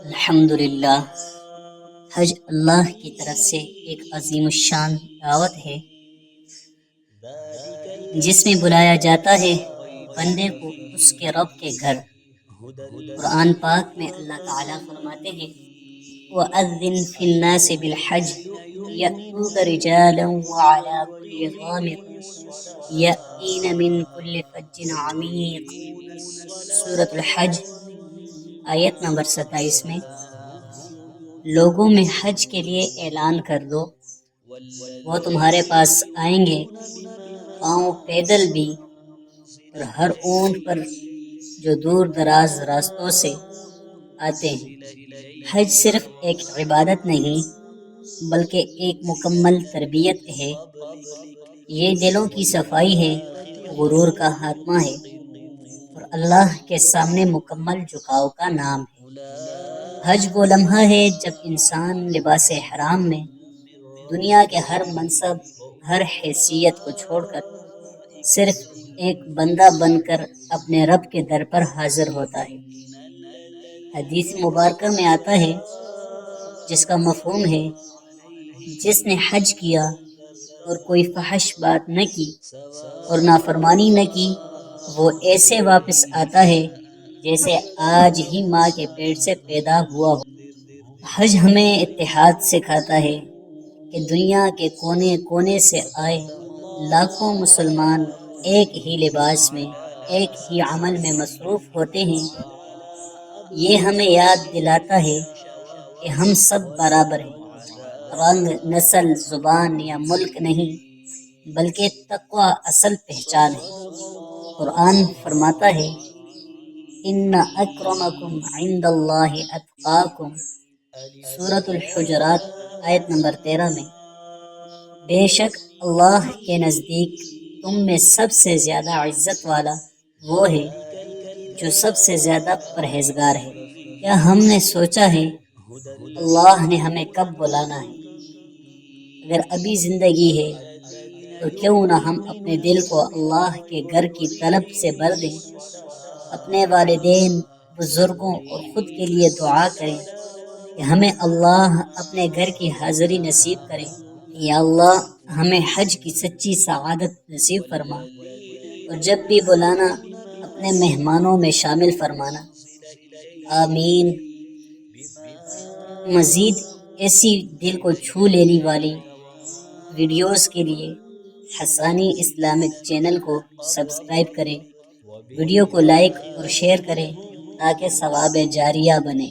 الحمدللہ، حج اللہ کی طرف سے ایک عظیم الشان دعوت ہے جس میں بلایا جاتا ہے بندے کو اس کے رب کے گھر۔ قرآن پاک میں اللہ تعالیٰ فرماتے ہیں وَأَذِّن فِي النَّاسِ بِالْحَجِّ يَأْتُوكَ رِجَالًا وَعَلَى كُلِّ ضَامِرٍ يَأْتِينَ مِنْ كُلِّ فَجٍّ عَمِيقٍ۔ سورۃ الحج آیت نمبر 27 میں لوگوں میں حج کے لیے اعلان کر دو، وہ تمہارے پاس آئیں گے پاؤں پیدل بھی، اور ہر اونٹ پر جو دور دراز راستوں سے آتے ہیں۔ حج صرف ایک عبادت نہیں بلکہ ایک مکمل تربیت ہے، یہ دلوں کی صفائی ہے، غرور کا خاتمہ ہے، اور اللہ کے سامنے مکمل جھکاؤ کا نام ہے۔ حج وہ لمحہ ہے جب انسان لباس حرام میں دنیا کے ہر منصب، ہر حیثیت کو چھوڑ کر صرف ایک بندہ بن کر اپنے رب کے در پر حاضر ہوتا ہے۔ حدیث مبارکہ میں آتا ہے جس کا مفہوم ہے جس نے حج کیا اور کوئی فحش بات نہ کی اور نافرمانی نہ کی، وہ ایسے واپس آتا ہے جیسے آج ہی ماں کے پیٹ سے پیدا ہوا ہو۔ حج ہمیں اتحاد سکھاتا ہے کہ دنیا کے کونے کونے سے آئے لاکھوں مسلمان ایک ہی لباس میں، ایک ہی عمل میں مصروف ہوتے ہیں۔ یہ ہمیں یاد دلاتا ہے کہ ہم سب برابر ہیں، رنگ، نسل، زبان یا ملک نہیں، بلکہ تقوی اصل پہچان ہے۔ قرآن فرماتا ہے ان اکرمکم عند اللہ اتقاکم، سورۃ الحجرات آیت نمبر 13 میں بے شک اللہ کے نزدیک تم میں سب سے زیادہ عزت والا وہ ہے جو سب سے زیادہ پرہیزگار ہے۔ کیا ہم نے سوچا ہے اللہ نے ہمیں کب بلانا ہے؟ اگر ابھی زندگی ہے تو کیوں نہ ہم اپنے دل کو اللہ کے گھر کی طلب سے بھر دیں، اپنے والدین، بزرگوں اور خود کے لیے دعا کریں کہ ہمیں اللہ اپنے گھر کی حاضری نصیب کرے۔ یا اللہ ہمیں حج کی سچی سعادت نصیب فرما، اور جب بھی بلانا اپنے مہمانوں میں شامل فرمانا، آمین۔ مزید ایسی دل کو چھو لینے والی ویڈیوز کے لیے حسانی اسلامک چینل کو سبسکرائب کریں، ویڈیو کو لائک اور شیئر کریں تاکہ ثواب جاریہ بنے۔